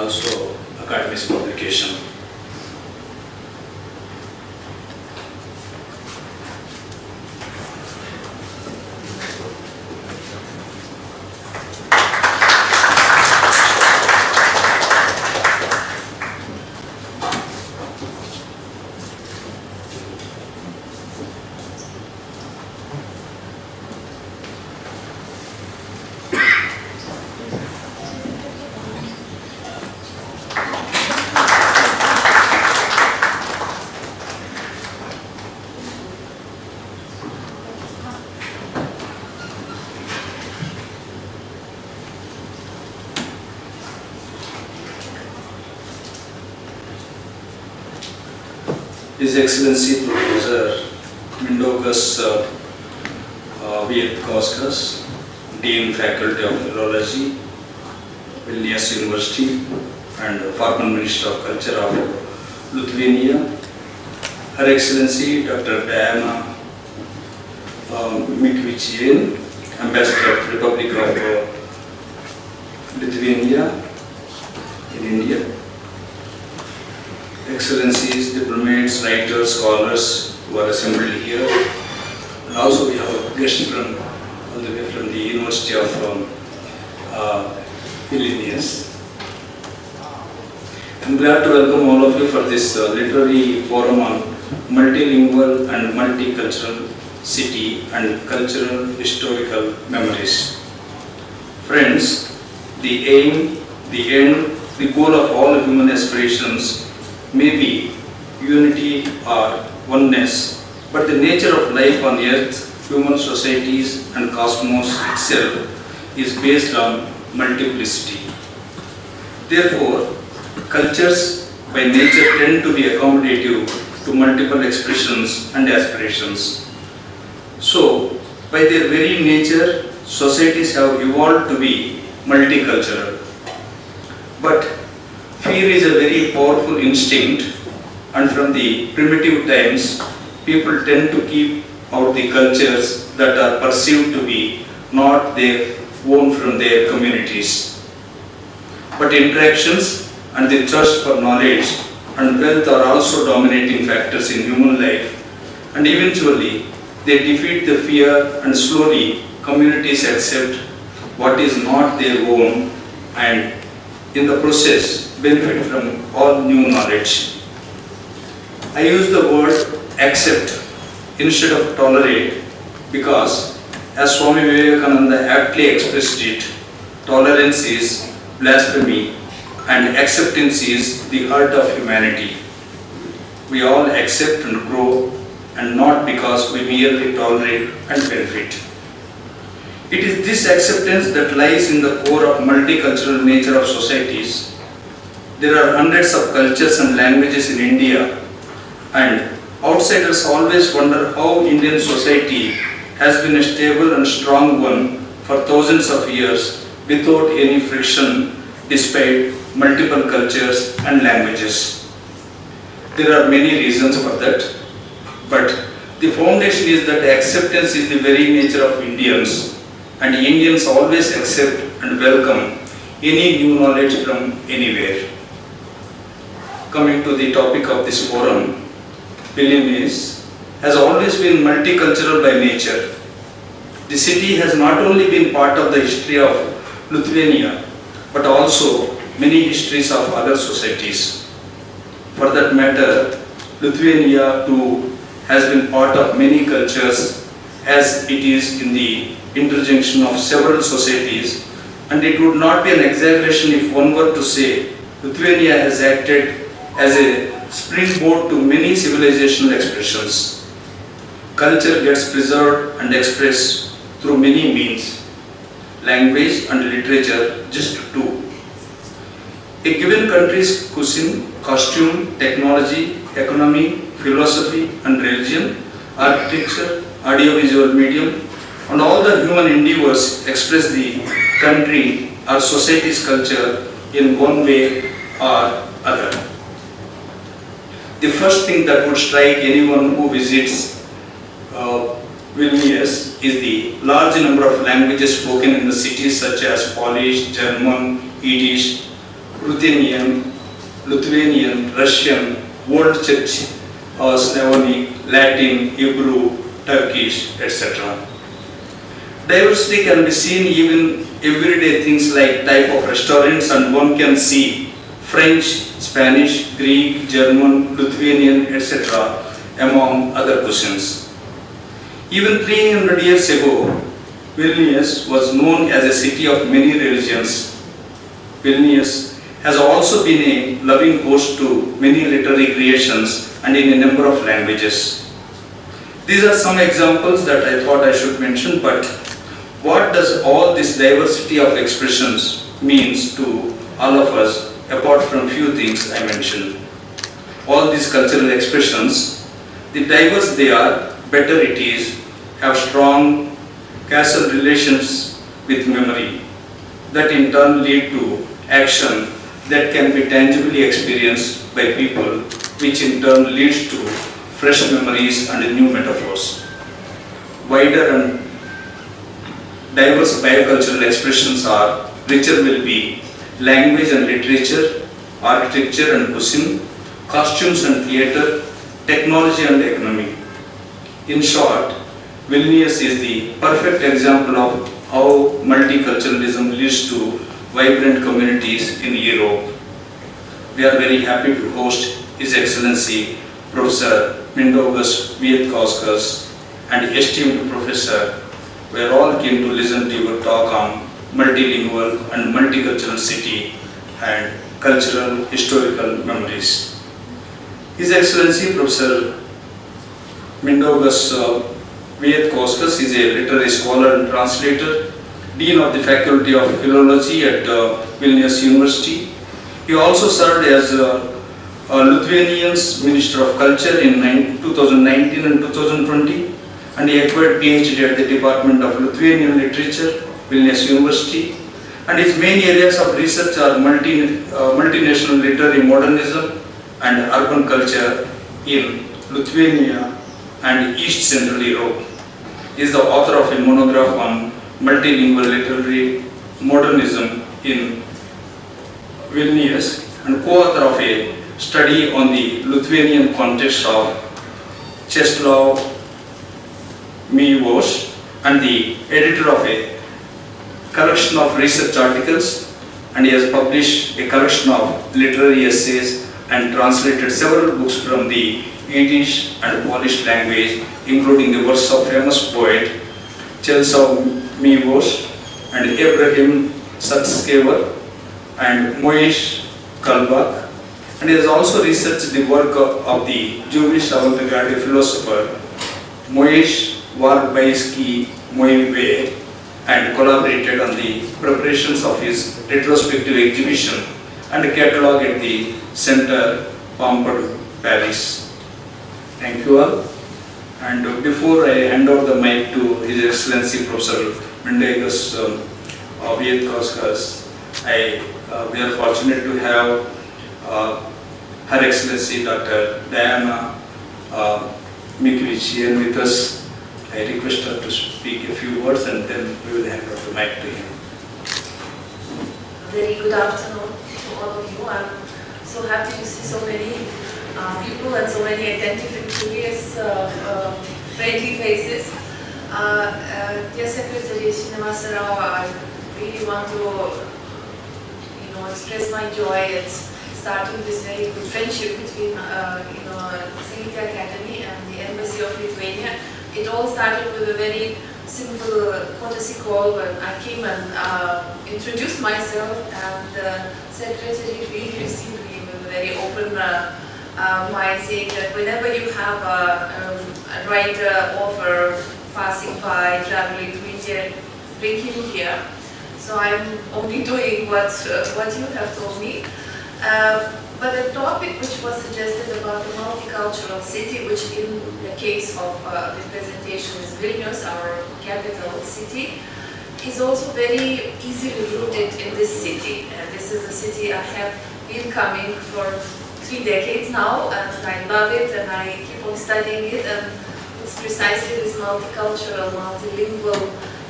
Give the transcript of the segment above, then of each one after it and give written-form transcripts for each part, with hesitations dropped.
also Akademi's publication. His Excellency Professor Mindaugas Kvietkauskas, Dean Faculty of Philology, Vilnius University, and former Minister of Culture of Lithuania, Her Excellency Dr. Diana Mikvichien, Ambassador of Republic of Lithuania in India, Excellencies, diplomats, writers, scholars who are assembled here, and also we have a guest from all the way from the University of Vilnius. I'm glad to welcome all of you for this literary forum on multilingual and multicultural city and cultural historical memories. Friends, the aim, the end, the goal of all human aspirations may be unity or oneness, but the nature of life on earth, human societies and cosmos itself is based on multiplicity. Therefore, cultures by nature tend to be accommodative to multiple expressions and aspirations. So, by their very nature, societies have evolved to be multicultural. But fear is a very powerful instinct, and from the primitive times, people tend to keep out the cultures that are perceived to be not their own from their communities. But interactions and the thirst for knowledge and wealth are also dominating factors in human life, and eventually they defeat the fear, and slowly communities accept what is not their own and in the process benefit from all new knowledge. I use the word accept instead of tolerate because, as Swami Vivekananda aptly expressed it, tolerance is blasphemy and acceptance is the heart of humanity. We all accept and grow, and not because we merely tolerate and benefit. It is this acceptance that lies in the core of multicultural nature of societies. There are hundreds of cultures and languages in India, and outsiders always wonder how Indian society has been a stable and strong one for thousands of years without any friction despite multiple cultures and languages. There are many reasons for that, but the foundation is that acceptance is the very nature of Indians, and Indians always accept and welcome any new knowledge from anywhere. Coming to the topic of this forum, Vilnius has always been multicultural by nature. The city has not only been part of the history of Lithuania, but also many histories of other societies. For that matter, Lithuania too has been part of many cultures, as it is in the interjunction of several societies, and it would not be an exaggeration if one were to say Lithuania has acted as a springboard to many civilizational expressions. Culture gets preserved and expressed through many means, language and literature just two. A given country's cuisine, costume, technology, economy, philosophy and religion, architecture, audiovisual medium, and all the human endeavors express the country or society's culture in one way or other. The first thing that would strike anyone who visits Vilnius is the large number of languages spoken in the city, such as Polish, German, Yiddish, Ruthenian, Lithuanian, Russian, Old Church, Slavonic, Latin, Hebrew, Turkish, etc. Diversity can be seen even everyday things like type of restaurants, and one can see French, Spanish, Greek, German, Lithuanian, etc. among other cuisines. Even 300 years ago, Vilnius was known as a city of many religions. Vilnius has also been a loving host to many literary creations and in a number of languages. These are some examples that I thought I should mention, but what does all this diversity of expressions means to all of us, apart from few things I mentioned? All these cultural expressions, the diverse they are, better it is, have strong causal relations with memory that in turn lead to action that can be tangibly experienced by people, which in turn leads to fresh memories and new metaphors. Wider and diverse biocultural expressions are richer will be language and literature, architecture and cuisine, costumes and theatre, technology and economy. In short, Vilnius is the perfect example of how multiculturalism leads to vibrant communities in Europe. We are very happy to host His Excellency Professor Mindaugas Kvietkauskas and esteemed Professor. We are all keen to listen to your talk on multilingual and multicultural city and cultural historical memories. His Excellency Professor Mindaugas Kvietkauskas is a literary scholar and translator, Dean of the Faculty of Philology at Vilnius University. He also served as Lithuanian's Minister of Culture in 2019 and 2020, and he acquired PhD at the Department of Lithuanian Literature, Vilnius University. And his main areas of research are multinational literary modernism and urban culture in Lithuania and East Central Europe. He is the author of a monograph on multilingual literary modernism in Vilnius and co-author of a study on the Lithuanian context of Czesław Miłosz and the editor of a collection of research articles, and he has published a collection of literary essays and translated several books from the Yiddish and Polish language, including the works of famous poet Czesław Miłosz and Abraham Sutskever and Moish Kalbach, and he has also researched the work of the Jewish avant-garde philosopher Moish Warbaisky Moive and collaborated on the preparations of his retrospective exhibition and catalogue at the Centre Pompidou, Paris. Thank you all. And before I hand over the mic to His Excellency Professor Mindaugas Kvietkauskas, we are fortunate to have Her Excellency Dr. Diana Mikvichian with us. I request her to speak a few words and then we will hand over the mic to him. Very good afternoon to all of you. I'm so happy to see so many people and so many attentive and curious, friendly faces. Dear Secretary Shinamasa Rao, I really want to express my joy at starting this very good friendship between Sahitya Akademi and the Embassy of Lithuania. It all started with a very simple courtesy call when I came and introduced myself, and the Secretary really received me with a very open mind, saying that whenever you have a writer, author passing by, traveling to India, bring him here. So I'm only doing what you have told me. But the topic which was suggested about the multicultural city, which in the case of the presentation is Vilnius, our capital city, is also very easily rooted in this city. And this is a city I have been coming for 3 decades now, and I love it, and I keep on studying it. And it's precisely this multicultural, multilingual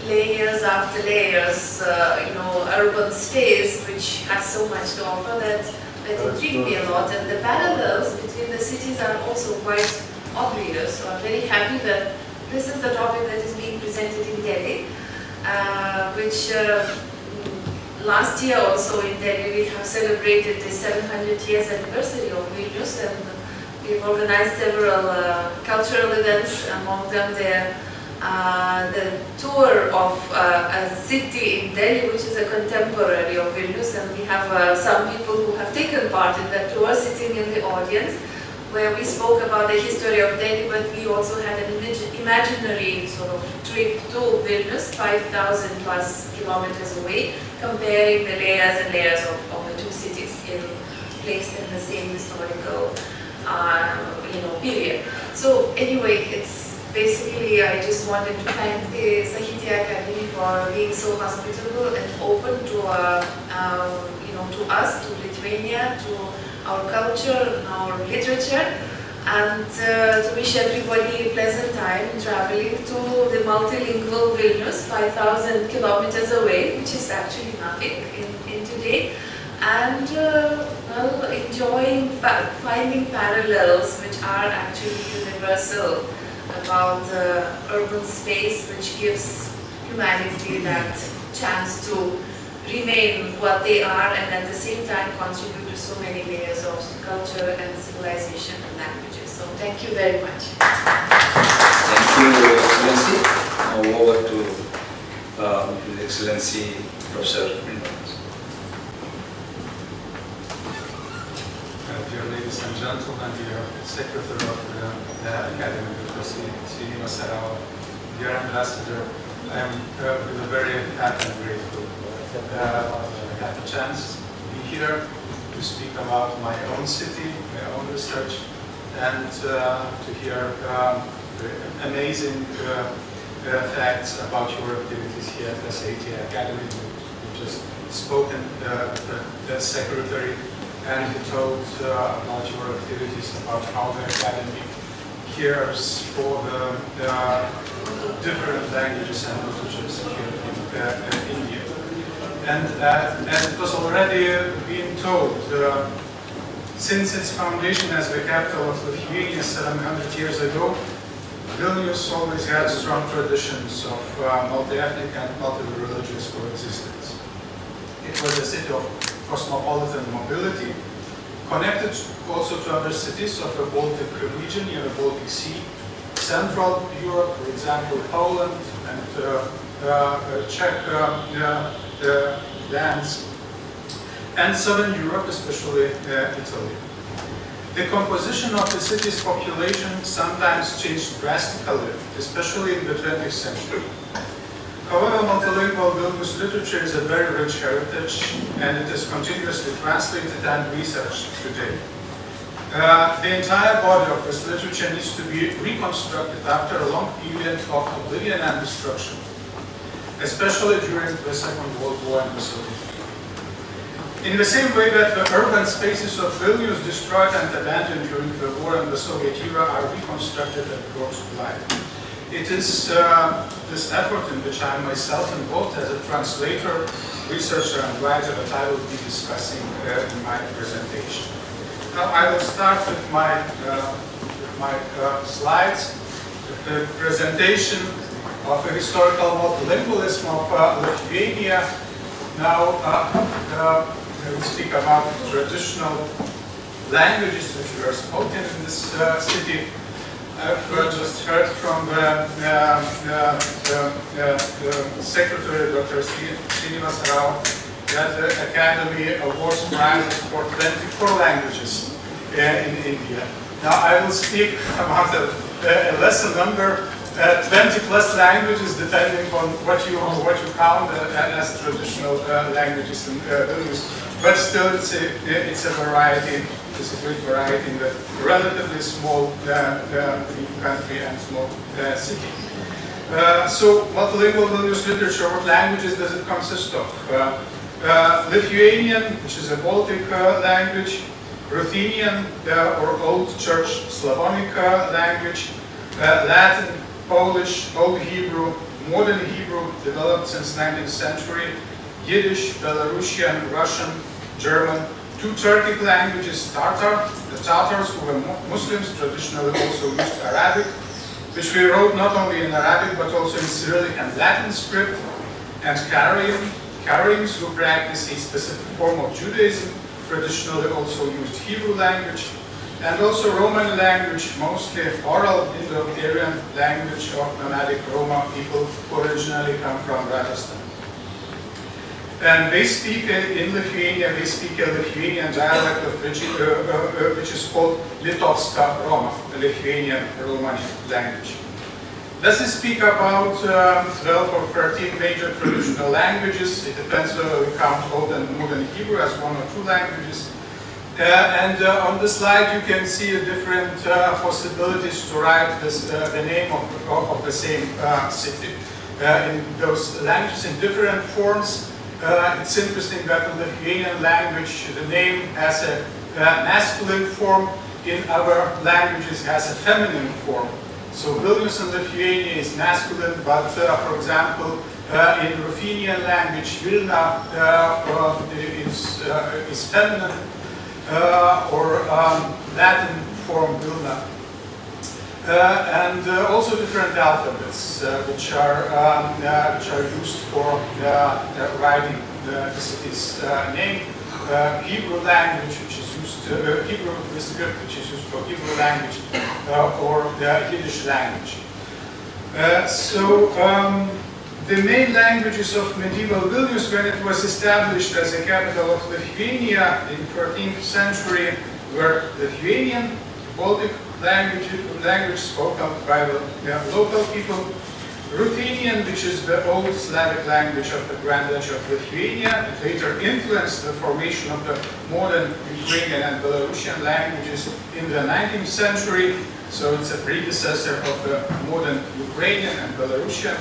layers after layers, urban space which has so much to offer that intrigued me a lot. And the parallels between the cities are also quite obvious. So I'm very happy that this is the topic that is being presented in Delhi, which last year also in Delhi we have celebrated the 700 years anniversary of Vilnius, and we've organized several cultural events, among them the tour of a city in Delhi which is a contemporary of Vilnius, and we have some people who have taken part in that tour sitting in the audience, where we spoke about the history of Delhi, but we also had an imaginary sort of trip to Vilnius, 5,000 plus kilometers away, comparing the layers and layers of the two cities placed in the same historical period. So anyway, it's basically, I just wanted to thank the Sahitya Akademi for being so hospitable and open to to us, to Lithuania, to our culture, our literature, and to wish everybody a pleasant time traveling to the multilingual Vilnius, 5,000 kilometers away, which is actually nothing in today, and enjoying finding parallels which are actually universal about the urban space, which gives humanity that chance to remain what they are and at the same time contribute to so many layers of culture and civilization and languages. So thank you very much. Thank you, Your Excellency. Now over to His Excellency Professor Mindaugas. Dear ladies and gentlemen, dear Secretary of the Academy, Dr. dear Ambassador, I am with a very happy and grateful I had the chance to be here to speak about my own city, my own research, and to hear amazing facts about your activities here at the Sahitya Academy. You just spoken the Secretary, and he told about your activities, about how the Academy cares for the different languages and literatures here in India. And as it was already being told, since its foundation as the capital of Lithuania 700 years ago, Vilnius always had strong traditions of multi-ethnic and multi-religious coexistence. It was a city of cosmopolitan mobility, connected also to other cities of the Baltic region near the Baltic Sea, Central Europe, for example, Poland and Czech lands, and Southern Europe, especially Italy. The composition of the city's population sometimes changed drastically, especially in the 20th century. However, multilingual Vilnius literature is a very rich heritage, and it is continuously translated and researched today. The entire body of this literature needs to be reconstructed after a long period of oblivion and destruction, especially during the Second World War and the Soviet Union. In the same way that the urban spaces of Vilnius destroyed and abandoned during the war and the Soviet era are reconstructed and brought to life. It is this effort in which I am myself involved as a translator, researcher, and writer that I will be discussing in my presentation. Now I will start with my slides, with the presentation of the historical multilingualism of Lithuania. Now we will speak about traditional languages which were spoken in this city. I've just heard from the Secretary, Dr. that the Academy awards prizes for 24 languages in India. Now I will speak about a lesser number, 20 plus languages, depending on what you count as traditional languages in Vilnius. But still, it's a variety. It's a great variety in the relatively small country and small city. So, multilingual Vilnius literature, what languages does it consist of? Lithuanian, which is a Baltic language, Ruthenian or Old Church Slavonic language, Latin, Polish, Old Hebrew, Modern Hebrew developed since 19th century. Yiddish, Belarusian, Russian, German. Two Turkic languages, Tatar. The Tatars, who were Muslims, traditionally also used Arabic, which we wrote not only in Arabic but also in Cyrillic and Latin script. And Karaims, who practice a specific form of Judaism, traditionally also used Hebrew language. And also Roman language, mostly oral Indo-Aryan language of nomadic Roma people who originally come from Rajasthan. And they speak in Lithuania, they speak a Lithuanian dialect of which is called Litovska Roma, the Lithuanian Romani language. Does it speak about 12 or 13 major traditional languages? It depends whether we count Old and Modern Hebrew as one or two languages. On the slide you can see different possibilities to write this, the name of the same city in those languages in different forms. It's interesting that in the Lithuanian language the name has a masculine form, in other languages has a feminine form. So Vilnius in Lithuania is masculine, but for example in Ruthenian language Vilna is feminine, or Latin form Vilna. And also different alphabets which are used for writing the city's name. Hebrew language, which is used Hebrew script, which is used for Hebrew language, or the Yiddish language. The main languages of medieval Vilnius, when it was established as a capital of Lithuania in 14th century, were Lithuanian, Baltic language spoken by the local people, Ruthenian, which is the old Slavic language of the Grand Duchy of Lithuania. It later influenced the formation of the modern Ukrainian and Belarusian languages in the 19th century, so it's a predecessor of the modern Ukrainian and Belarusian.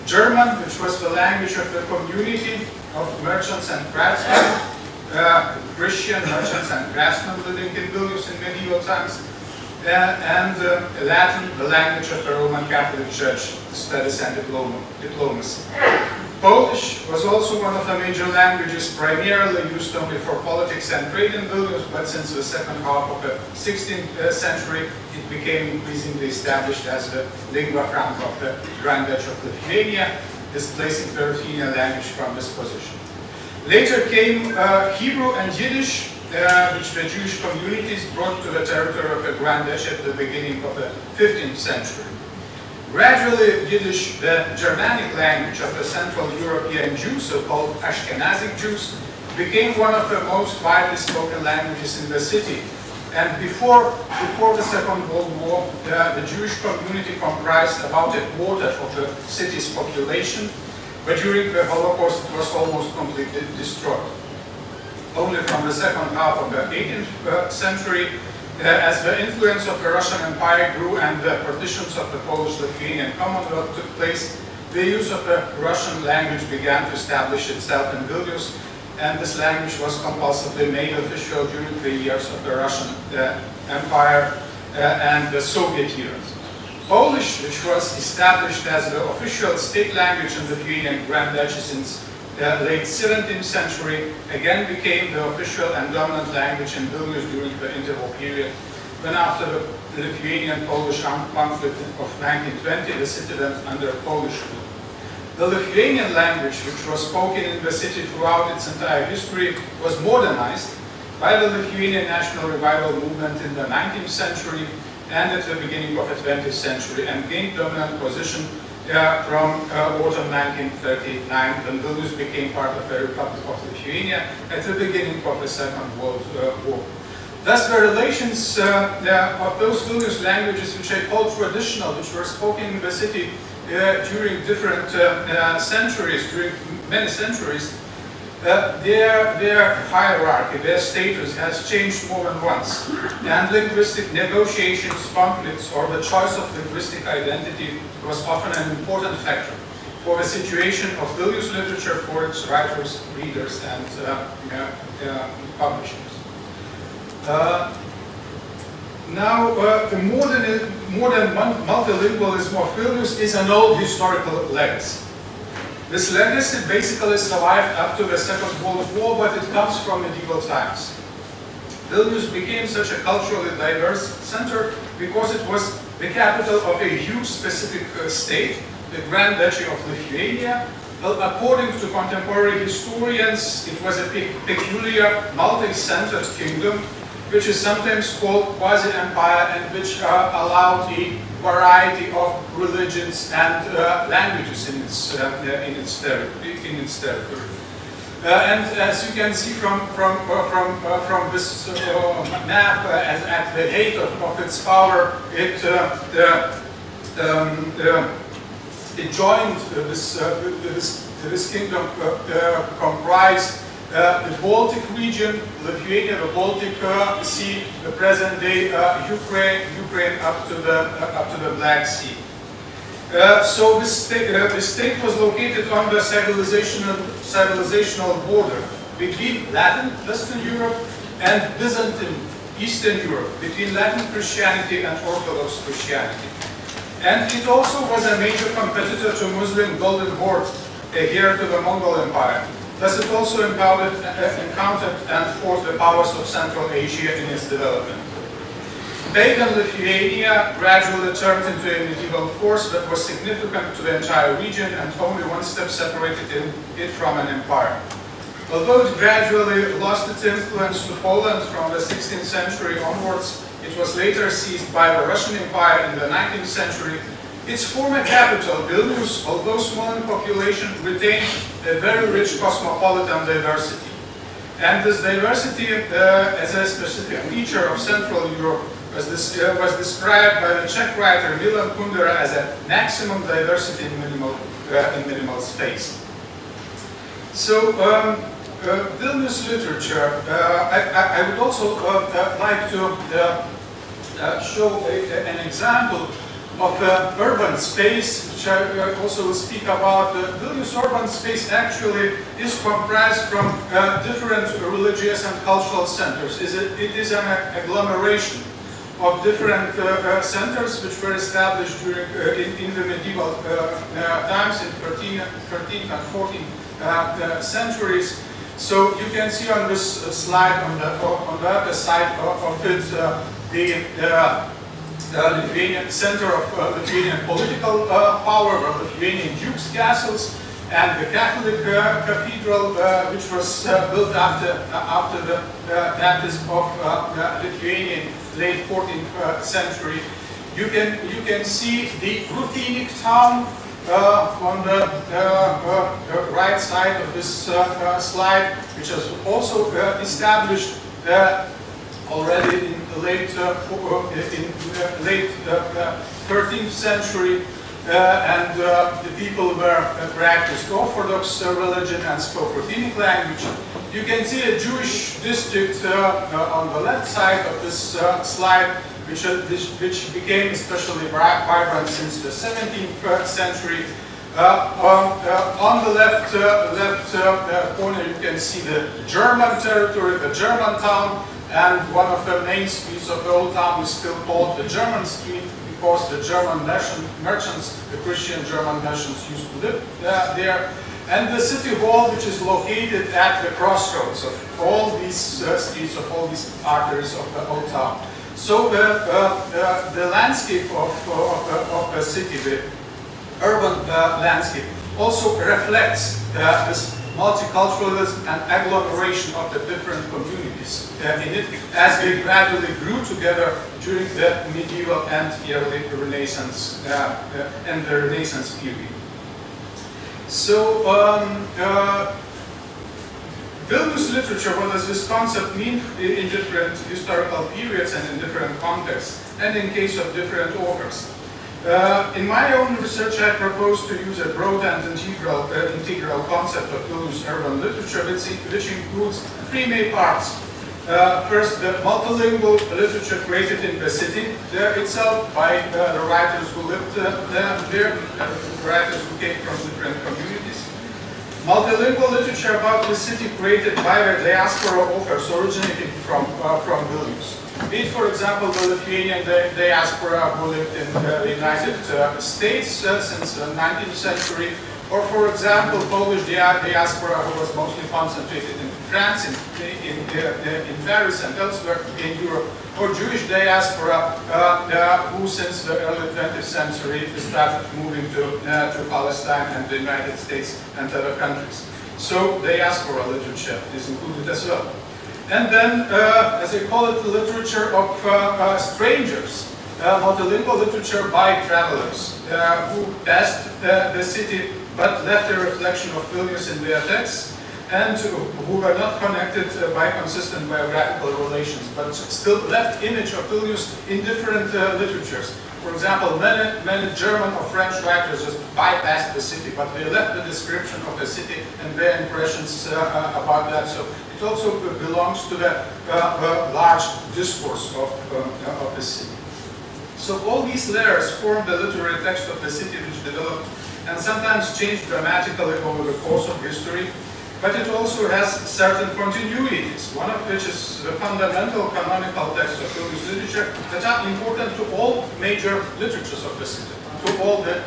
German, which was the language of the community of merchants and craftsmen, Christian merchants and craftsmen living in Vilnius in medieval times, and Latin, the language of the Roman Catholic Church, studies and diplomacy. Polish was also one of the major languages, primarily used only for politics and trade in Vilnius, but since the second half of the 16th century, it became increasingly established as the lingua franca of the Grand Duchy of Lithuania, displacing the Ruthenian language from this position. Later came Hebrew and Yiddish, which the Jewish communities brought to the territory of the Grand Duchy at the beginning of the 15th century. Gradually, Yiddish, the Germanic language of the Central European Jews, so-called Ashkenazic Jews, became one of the most widely spoken languages in the city. And before the Second World War, the Jewish community comprised about a quarter of the city's population, but during the Holocaust it was almost completely destroyed. Only from the second half of the 18th century, as the influence of the Russian Empire grew and the partitions of the Polish-Lithuanian Commonwealth took place, the use of the Russian language began to establish itself in Vilnius, and this language was compulsively made official during the years of the Russian Empire and the Soviet years. Polish, which was established as the official state language in the Lithuanian Grand Duchy since the late 17th century, again became the official and dominant language in Vilnius during the interval period, when after the Lithuanian-Polish conflict of 1920, the city went under Polish rule. The Lithuanian language, which was spoken in the city throughout its entire history, was modernized by the Lithuanian National Revival movement in the 19th century and at the beginning of the 20th century, and gained dominant position from autumn 1939, when Vilnius became part of the Republic of Lithuania at the beginning of the Second World War. Thus, the relations of those Vilnius languages, which I call traditional, which were spoken in the city during different centuries, during many centuries, their hierarchy, their status has changed more than once. And linguistic negotiations, conflicts, or the choice of linguistic identity was often an important factor for the situation of Vilnius literature, for its writers, readers, and publishers. Now, the modern multilingualism of Vilnius is an old historical legacy. This legacy basically survived up to the Second World War, but it comes from medieval times. Vilnius became such a culturally diverse center because it was the capital of a huge specific state, the Grand Duchy of Lithuania. Well, according to contemporary historians, it was a peculiar multi-centered kingdom, which is sometimes called quasi-empire, and which allowed a variety of religions and languages in its territory. And as you can see from this map, at the height of its power, it joined this kingdom comprised the Baltic region, Lithuania, the Baltic Sea, the present-day Ukraine up to the Black Sea. So this state was located on the civilizational border between Latin, Western Europe, and Byzantine, Eastern Europe, between Latin Christianity and Orthodox Christianity. And it also was a major competitor to Muslim Golden Horde, heir to the Mongol Empire. Thus it also encountered and fought the powers of Central Asia in its development. Pagan Lithuania gradually turned into a medieval force that was significant to the entire region, and only one step separated it from an empire. Although it gradually lost its influence to Poland from the 16th century onwards, it was later seized by the Russian Empire in the 19th century. Its former capital, Vilnius, although small in population, retained a very rich cosmopolitan diversity. And this diversity, as a specific feature of Central Europe, was described by the Czech writer Milan Kundera as a maximum diversity in minimal space. So, Vilnius literature, I would also like to show an example of urban space, which I also will speak about. Vilnius urban space actually is comprised from different religious and cultural centers. It is an agglomeration of different centers which were established during in the medieval times in 13th and 14th centuries. So you can see on this slide on the other side of it the Lithuanian center of Lithuanian political power, or Lithuanian dukes' castles, and the Catholic cathedral, which was built after the baptism of Lithuania in late 14th century. You can see the Ruthenic town on the right side of this slide, which was also established already in the late 13th century, and the people practiced Orthodox religion and spoke Ruthenic language. You can see a Jewish district on the left side of this slide, which became especially vibrant since the 17th century. On the left corner, you can see the German territory, the German town, and one of the main streets of the old town is still called the German Street, because the German merchants, the Christian German merchants, used to live there. And the city hall, which is located at the crossroads of all these streets, of all these arteries of the old town. So the landscape of the city, the urban landscape, also reflects this multiculturalism and agglomeration of the different communities in it, as they gradually grew together during the medieval and early Renaissance and the Renaissance period. So, Vilnius literature, what does this concept mean in different historical periods and in different contexts, and in case of different authors? In my own research, I propose to use a broad and integral concept of Vilnius urban literature, which includes three main parts. First, the multilingual literature created in the city itself by the writers who lived there, writers who came from different communities. Multilingual literature about the city created by the diaspora authors originating from Vilnius. Be it, for example, the Lithuanian diaspora who lived in the United States since the 19th century, or, for example, Polish diaspora who was mostly concentrated in France, in Paris and elsewhere in Europe, or Jewish diaspora who since the early 20th century started moving to Palestine and the United States and other countries. So diaspora literature is included as well. And then, as I call it, the literature of strangers, multilingual literature by travelers who passed the city but left a reflection of Vilnius in their texts, and who were not connected by consistent biographical relations, but still left image of Vilnius in different literatures. For example, many German or French writers just bypassed the city, but they left the description of the city and their impressions about that. So it also belongs to the large discourse of the city. So all these layers form the literary text of the city, which developed and sometimes changed dramatically over the course of history. But it also has certain continuities, one of which is the fundamental canonical texts of Vilnius literature that are important to all major literatures of the city, to all the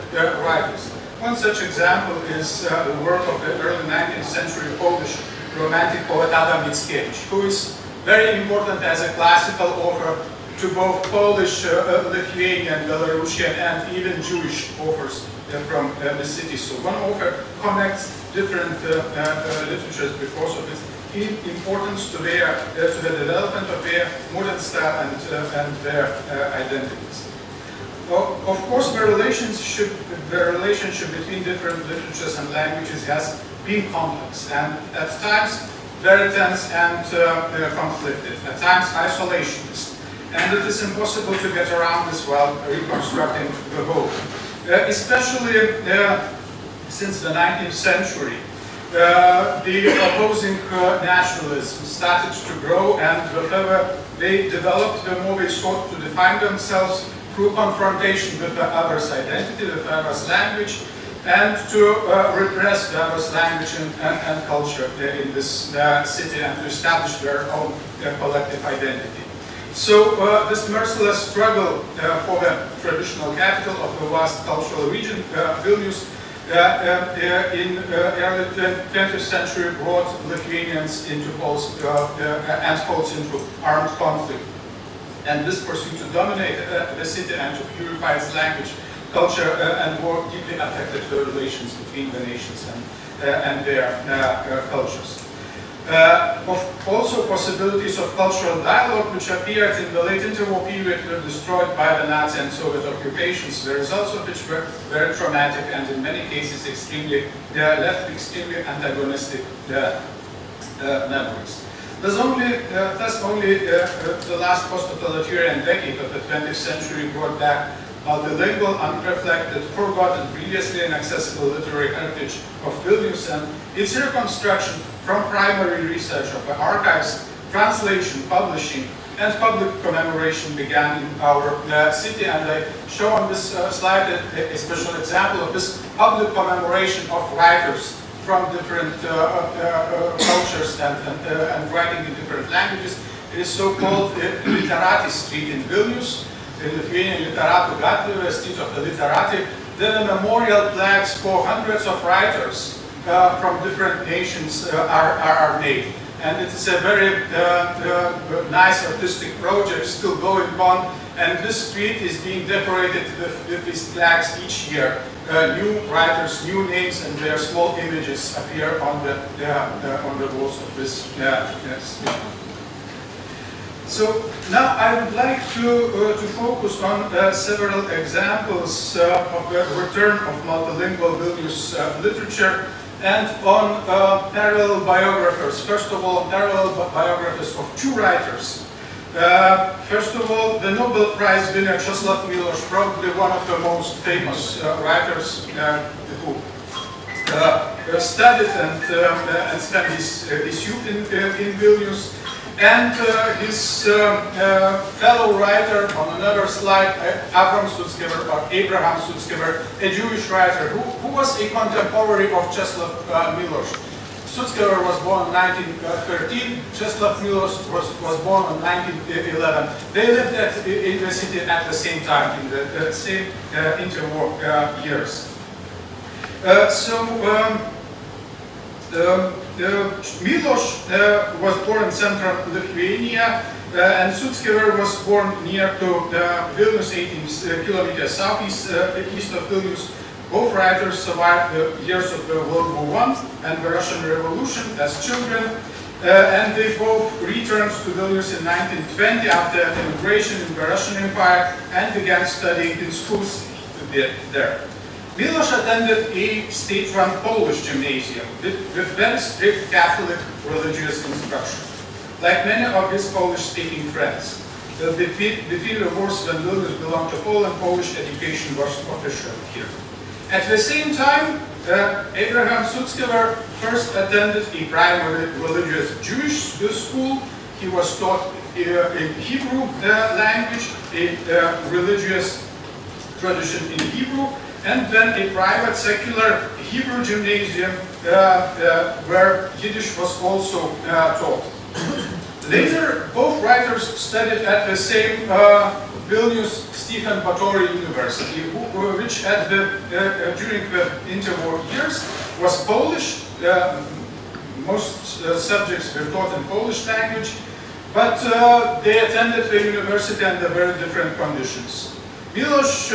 writers. One such example is the work of the early 19th century Polish romantic poet Adam Mickiewicz, who is very important as a classical author to both Polish, Lithuanian, Belarusian, and even Jewish authors from the city. So one author connects different literatures because of its importance to the development of their modern style and their identities. Well, of course, the relationship between different literatures and languages has been complex and at times very tense and conflicted, at times isolationist. And it is impossible to get around this while reconstructing the whole. Especially since the 19th century, the opposing nationalism started to grow, and whatever they developed, the more they sought to define themselves through confrontation with the other's identity, with the other's language, and to repress the other's language and culture in this city and to establish their own collective identity. So this merciless struggle for the traditional capital of the vast cultural region, Vilnius, in early 20th century brought Lithuanians into Poles and Poles into armed conflict. And this pursuit to dominate the city and to purify its language, culture, and more deeply affected the relations between the nations and their cultures. Also possibilities of cultural dialogue which appeared in the late interwar period were destroyed by the Nazi and Soviet occupations, the results of which were very traumatic and in many cases left extremely antagonistic memories. Thus only the last post-totalitarian decade of the 20th century brought back multilingual, unreflected, forgotten, previously inaccessible literary heritage of Vilnius, and its reconstruction from primary research of the archives, translation, publishing, and public commemoration began in our city. And I show on this slide a special example of this public commemoration of writers from different cultures and writing in different languages. It is so-called Literati Street in Vilnius, in Lithuanian Literatų gatvė, Street of the Literati. Then memorial plaques for hundreds of writers from different nations are made. And it's a very nice artistic project still going on. And this street is being decorated with these plaques each year. New writers, new names, and their small images appear on the walls of this street. So now I would like to focus on several examples of the return of multilingual Vilnius literature and on parallel biographers. First of all, parallel biographies of two writers. First of all, the Nobel Prize winner Czesław Miłosz, probably one of the most famous writers who studied and spent his youth in Vilnius. And his fellow writer on another slide, Abraham Sutskever, a Jewish writer who was a contemporary of Czeslaw Milosz. Sutskever was born in 1913, Czeslaw Milosz was born in 1911. They lived in the city at the same time, in the same interwar years. Milosz was born in central Lithuania, and Sutskever was born near to Vilnius, 18 kilometers southeast east of Vilnius. Both writers survived the years of World War I and the Russian Revolution as children, and they both returned to Vilnius in 1920 after immigration in the Russian Empire and began studying in schools there. Milosz attended a state-run Polish gymnasium with very strict Catholic religious instruction. Like many of his Polish-speaking friends, between the wars when Vilnius belonged to Poland, Polish education was official here. At the same time, Abraham Sutskever first attended a primary religious Jewish school. He was taught in Hebrew language, a religious tradition in Hebrew, and then a private secular Hebrew gymnasium where Yiddish was also taught. Later, both writers studied at the same Vilnius Stephen Batory University, which during the interwar years was Polish. Most subjects were taught in Polish language, but they attended the university under very different conditions. Milosz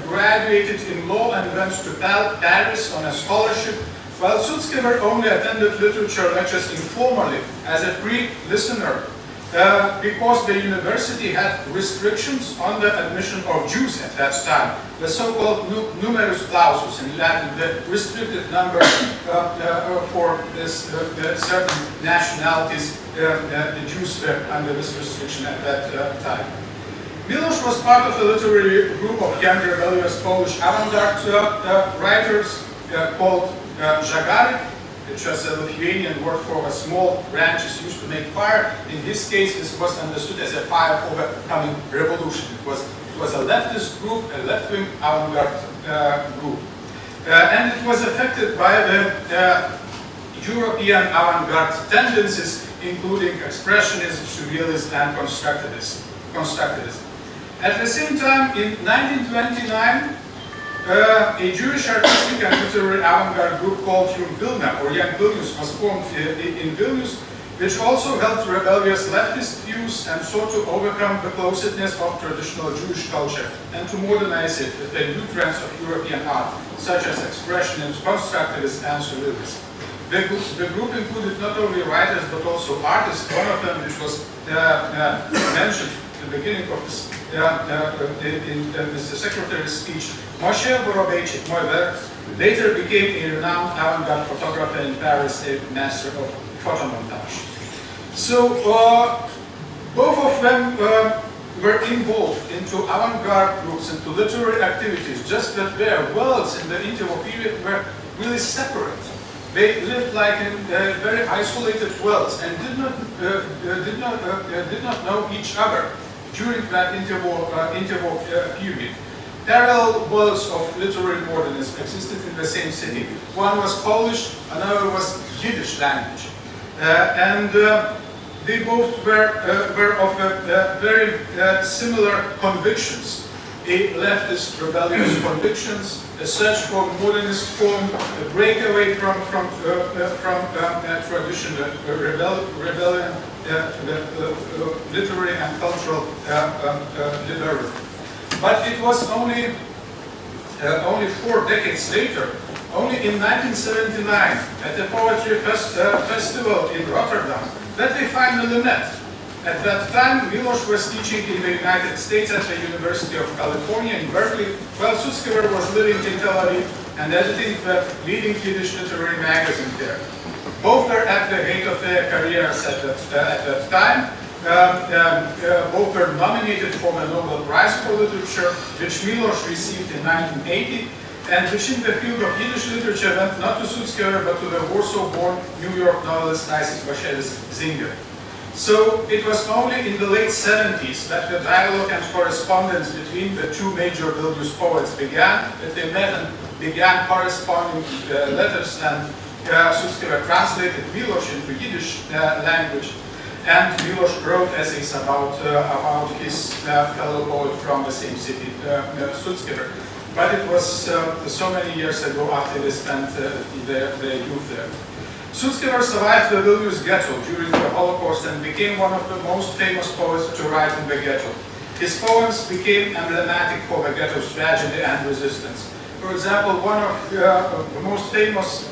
graduated in law and went to Paris on a scholarship, while Sutskever only attended literature lectures informally as a free listener, because the university had restrictions on the admission of Jews at that time, the so-called numerus clausus in Latin, the restricted number for certain nationalities. The Jews were under this restriction at that time. Milosz was part of a literary group of young rebellious Polish avant-garde writers called Żagary, which was a Lithuanian word for a small branch used to make fire. In this case, this was understood as a fire for the coming revolution. It was a leftist group, a left-wing avant-garde group. And it was affected by the European avant-garde tendencies, including expressionism, surrealism, and constructivism. At the same time, in 1929, a Jewish artistic and literary avant-garde group called Young Vilnius was formed in Vilnius, which also held rebellious leftist views and sought to overcome the closedness of traditional Jewish culture and to modernize it with the new trends of European art, such as expressionism, constructivism, and surrealism. The group included not only writers but also artists, one of them which was mentioned at the beginning of this in Mr. Secretary's speech, Moshe Vorobeychik, later became a renowned avant-garde photographer in Paris, a master of photomontage. So both of them were involved into avant-garde groups, into literary activities, just that their worlds in the interwar period were really separate. They lived like in very isolated worlds and did not know each other during that interwar period. Parallel worlds of literary modernism existed in the same city. One was Polish, another was Yiddish language. And they both were of very similar convictions. A leftist rebellious convictions, a search for modernist form, a breakaway from tradition, rebellion, literary and cultural liberalism. But it was only 4 decades later, only in 1979, at the Poetry Festival in Rotterdam, that they finally met. At that time, Milosz was teaching in the United States at the University of California in Berkeley, while Sutskever was living in Tel Aviv and editing the leading Yiddish literary magazine there. Both were at the height of their careers at that time. Both were nominated for the Nobel Prize for Literature, which Milosz received in 1980, and which in the field of Yiddish literature went not to Sutskever but to the Warsaw-born New York novelist Isis Bashevis Zinger. So it was only in the late 70s that the dialogue and correspondence between the two major Vilnius poets began, that they met and began corresponding letters, and Sutskever translated Miloš into Yiddish language, and Miloš wrote essays about his fellow poet from the same city, Sutskever. But it was so many years ago after they spent their youth there. Sutskever survived the Vilnius ghetto during the Holocaust and became one of the most famous poets to write in the ghetto. His poems became emblematic for the ghetto's tragedy and resistance. For example, one of the most famous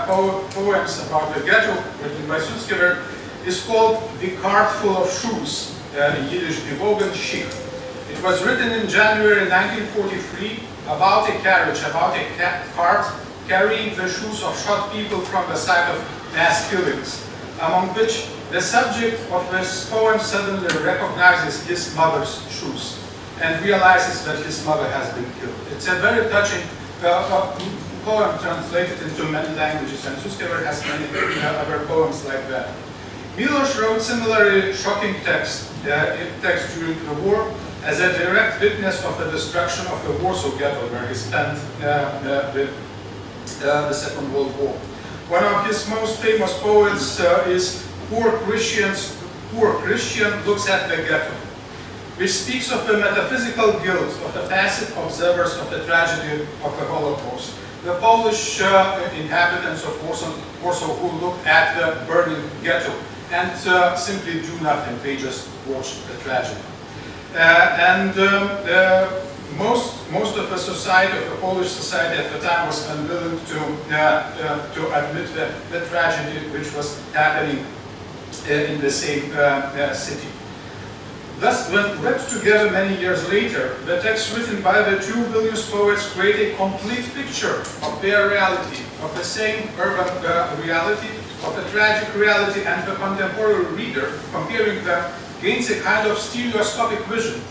poems about the ghetto written by Sutskever is called The Cart Full of Shoes, in Yiddish, Die Wogen Schick. It was written in January 1943 about a carriage, about a cart carrying the shoes of shot people from the site of mass killings, among which the subject of this poem suddenly recognizes his mother's shoes and realizes that his mother has been killed. It's a very touching poem translated into many languages, and Sutskever has many other poems like that. Miloš wrote similarly shocking text during the war as a direct witness of the destruction of the Warsaw Ghetto, where he spent the Second World War. One of his most famous poets is Poor Christian Looks at the Ghetto, which speaks of the metaphysical guilt of the passive observers of the tragedy of the Holocaust, the Polish inhabitants of Warsaw who look at the burning ghetto and simply do nothing, they just watch the tragedy. Most of the society, of the Polish society at the time, was unwilling to admit the tragedy which was happening in the same city. Thus, when read together many years later, the texts written by the two Vilnius poets create a complete picture of their reality, of the same urban reality, of the tragic reality, and the contemporary reader, comparing them, gains a kind of stereoscopic vision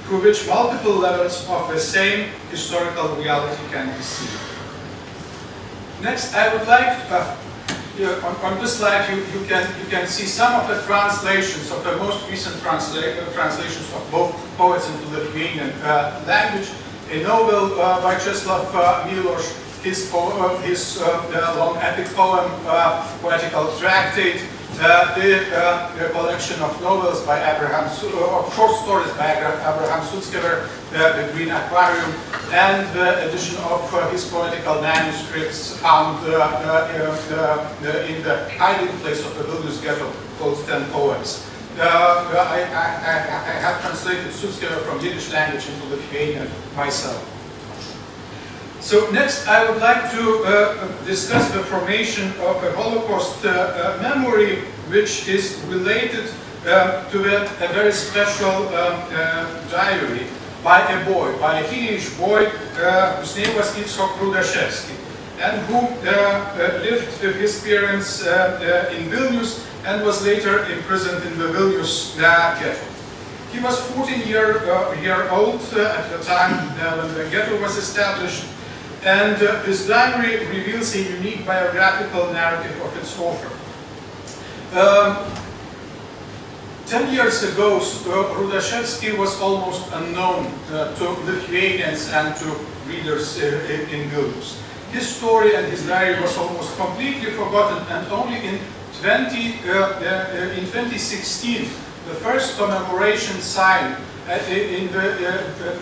through which multiple levels of the same historical reality can be seen. Next, I would like, on this slide you can see some of the translations of the most recent translations of both poets into the Lithuanian language. A novel by Czesław Miloš, his long epic poem, Poetical Tractate, the collection of novels by short stories by Abraham Sutskever, The Green Aquarium, and the edition of his poetical manuscripts found in the hiding place of the Vilnius ghetto, called 10 Poems. I have translated Sutskever from Yiddish language into Lithuanian myself. So next, I would like to discuss the formation of a Holocaust memory, which is related to a very special diary by a boy, by a teenage boy whose name was Itzhak Rudashevsky, and who lived with his parents in Vilnius and was later imprisoned in the Vilnius ghetto. He was 14 years old at the time when the ghetto was established, and his diary reveals a unique biographical narrative of its author. 10 years ago, Rudashevsky was almost unknown to Lithuanians and to readers in Vilnius. His story and his diary was almost completely forgotten, and only in 2016, the first commemoration sign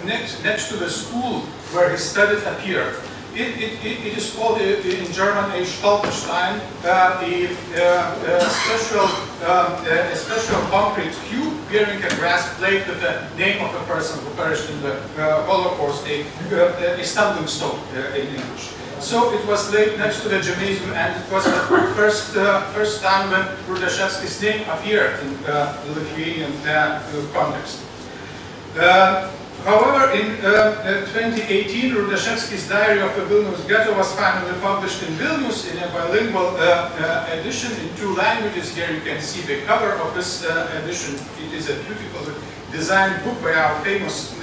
next to the school where he studied appeared. It is called in German a Stolperstein, a special concrete cube bearing a brass plate with the name of the person who perished in the Holocaust, a stumbling stone in English. So it was laid next to the gymnasium, and it was the first time when Rudashevsky's name appeared in the Lithuanian context. However, in 2018, Rudashevsky's diary of the Vilnius ghetto was finally published in Vilnius in a bilingual edition in 2 languages. Here you can see the cover of this edition. It is a beautiful designed book by our famous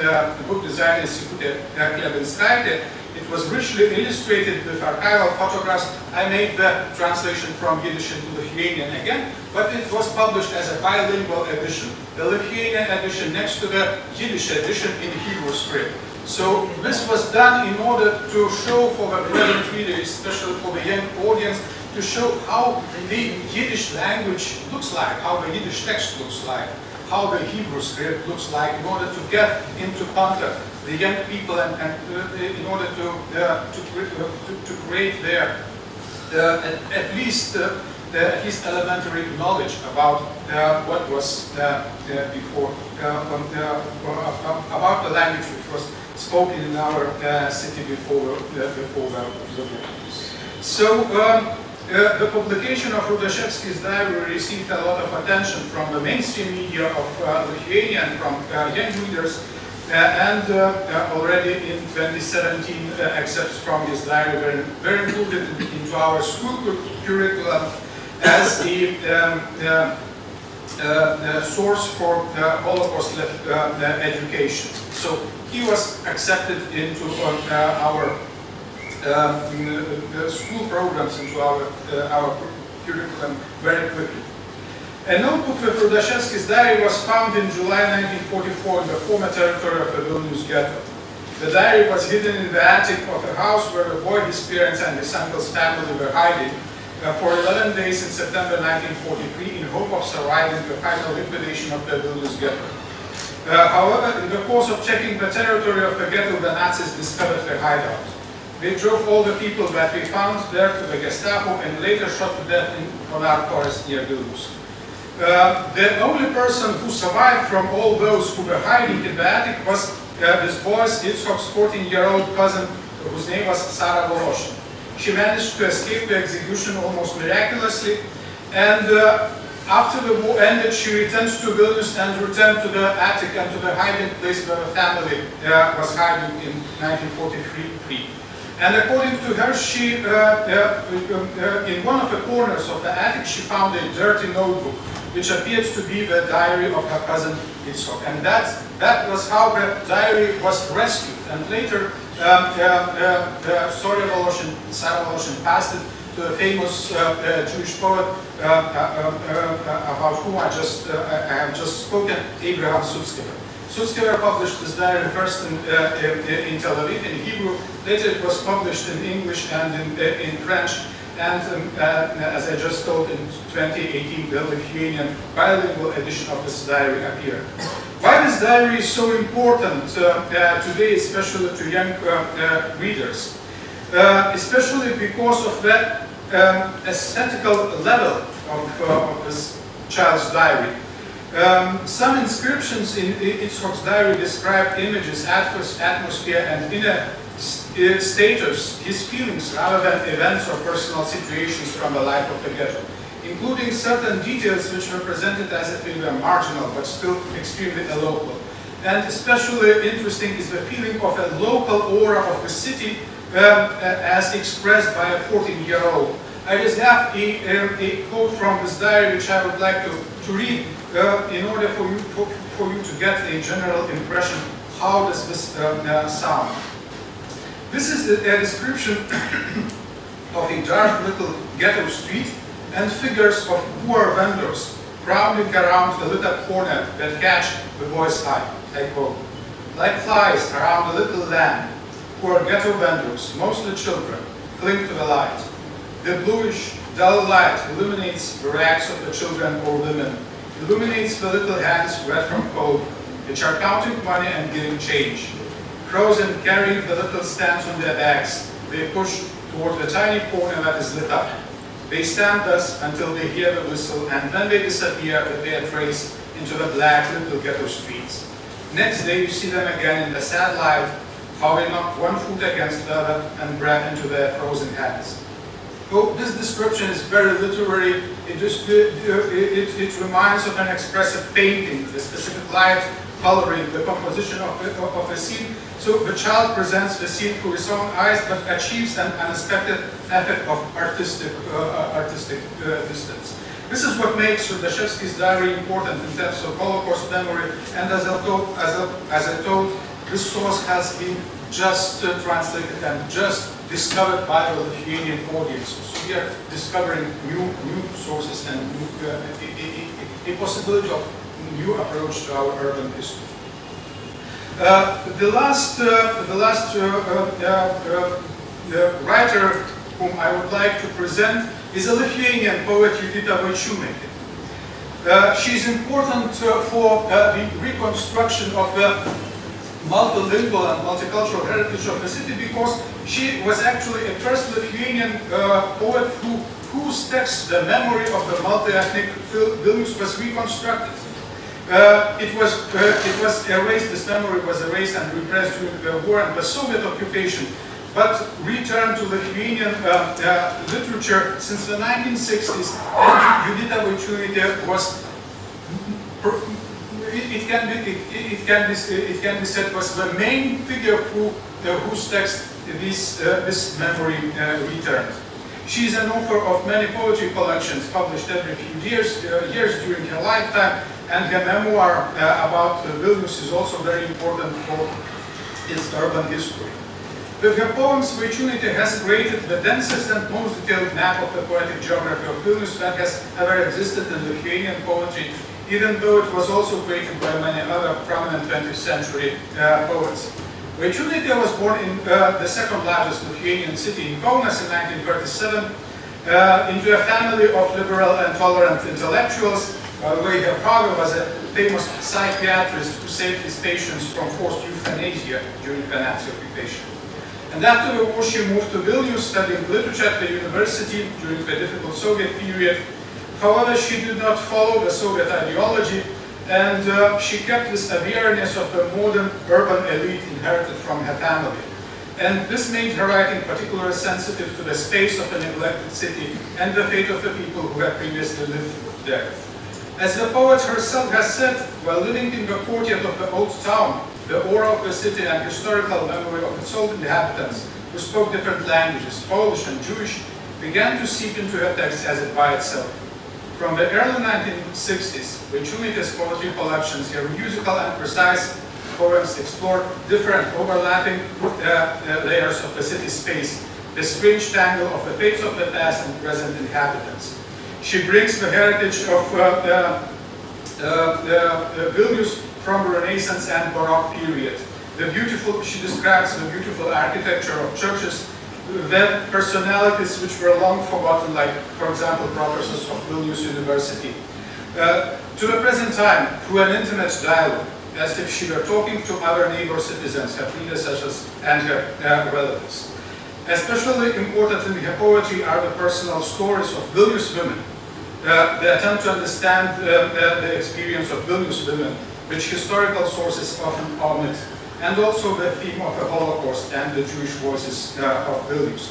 book designer Sahitya. It was richly illustrated with archival photographs. I made the translation from Yiddish into Lithuanian again, but it was published as a bilingual edition. The Lithuanian edition next to the Yiddish edition in Hebrew script. So this was done in order to show for the present reader, especially for the young audience, to show how the Yiddish language looks like, how the Yiddish text looks like, how the Hebrew script looks like, in order to get into contact the young people and in order to create their at least elementary knowledge about what was before about the language which was spoken in our city before the war. So the publication of Rudashevsky's diary received a lot of attention from the mainstream media of Lithuania and from young readers, and already in 2017 excerpts from his diary were included into our school curriculum as the source for Holocaust education. So he was accepted into our school programs, into our curriculum very quickly. A notebook with Rudashevsky's diary was found in July 1944 in the former territory of the Vilnius ghetto. The diary was hidden in the attic of a house where the boy, his parents, and his uncle's family were hiding for 11 days in September 1943 in hope of surviving the final liquidation of the Vilnius ghetto. However, in the course of checking the territory of the ghetto, the Nazis discovered their hideout. They drove all the people that we found there to the Gestapo and later shot to death in Konar forest near Vilnius. The only person who survived from all those who were hiding in the attic was this boy's Yitzhok's 14-year-old cousin, whose name was Sarah Voloshin. She managed to escape the execution almost miraculously, and after the war ended, she returned to Vilnius and returned to the attic and to the hiding place where the family was hiding in 1943. And according to her, she, in one of the corners of the attic, she found a dirty notebook, which appeared to be the diary of her cousin Yitzhok. And that was how the diary was rescued. And later, Sarah Voloshin passed it to a famous Jewish poet about whom I have just spoken, Abraham Sutskever. Sutskever published this diary first in Tel Aviv in Hebrew. Later it was published in English and in French. And as I just told, in 2018, the Lithuanian bilingual edition of this diary appeared. Why this diary is so important today, especially to young readers? Especially because of the aesthetical level of this child's diary. Some inscriptions in Yitzhok's diary describe images, atmosphere, and inner status, his feelings, rather than events or personal situations from the life of the ghetto, including certain details which were presented as if they were marginal, but still extremely local. And especially interesting is the feeling of a local aura of the city as expressed by a 14-year-old. I just have a quote from this diary which I would like to read in order for you to get a general impression how does this sound. This is a description of a dark little ghetto street and figures of poor vendors crowding around the lit up corner that catch the boy's eye. I quote, like flies around a little lamp, poor ghetto vendors, mostly children, cling to the light. The bluish, dull light illuminates the rags of the children or women, illuminates the little hands wet from cold, which are counting money and giving change. Frozen, carrying the little stands on their backs, they push toward the tiny corner that is lit up. They stand thus until they hear the whistle, and then they disappear with their trays into the black little ghetto streets. Next day you see them again in the sad light, hauling up one foot against the other and breath into their frozen hands. So this description is very literary. It reminds of an expressive painting, the specific light, coloring, the composition of the scene. So the child presents the scene through his own eyes, but achieves an unexpected effect of artistic distance. This is what makes Rudashevsky's diary important in terms of Holocaust memory, and as I told, this source has been just translated and just discovered by the Lithuanian audiences. So we are discovering new sources and a possibility of new approach to our urban history. The last writer whom I would like to present is a Lithuanian poet, Judita Vaičiūnaitė. She is important for the reconstruction of the multilingual and multicultural heritage of the city, because she was actually a first Lithuanian poet whose text, the memory of the multi-ethnic Vilnius, was reconstructed. It was erased, this memory was erased and repressed during the war and the Soviet occupation, but returned to Lithuanian literature since the 1960s, and Judita Vaičiūnaitė was, it can be said, was the main figure whose text this memory returned. She is an author of many poetry collections published every few years during her lifetime, and her memoir about Vilnius is also very important for its urban history. With her poems, Vaičiūnaitė has created the densest and most detailed map of the poetic geography of Vilnius that has ever existed in Lithuanian poetry, even though it was also created by many other prominent 20th century poets. Vaičiūnaitė was born in the second largest Lithuanian city in Kaunas in 1937, into a family of liberal and tolerant intellectuals. By the way, her father was a famous psychiatrist who saved his patients from forced euthanasia during the Nazi occupation. And after the war, she moved to Vilnius, studying literature at the university during the difficult Soviet period. However, she did not follow the Soviet ideology, and she kept this awareness of the modern urban elite inherited from her family. And this made her writing particularly sensitive to the space of a neglected city and the fate of the people who had previously lived there. As the poet herself has said, while living in the courtyard of the old town, the aura of the city and historical memory of its old inhabitants, who spoke different languages, Polish and Jewish, began to seep into her text as it by itself. From the early 1960s, Vaičiūnaitė's poetry collections, her musical and precise poems explore different overlapping layers of the city space, the strange tangle of the fates of the past and present inhabitants. She brings the heritage of Vilnius from the Renaissance and Baroque period. She describes the beautiful architecture of churches, the personalities which were long forgotten, like, for example, professors of Vilnius University, to the present time through an intimate dialogue, as if she were talking to other neighbor citizens, her predecessors and her relatives. Especially important in her poetry are the personal stories of Vilnius women, the attempt to understand the experience of Vilnius women, which historical sources often omit, and also the theme of the Holocaust and the Jewish voices of Vilnius.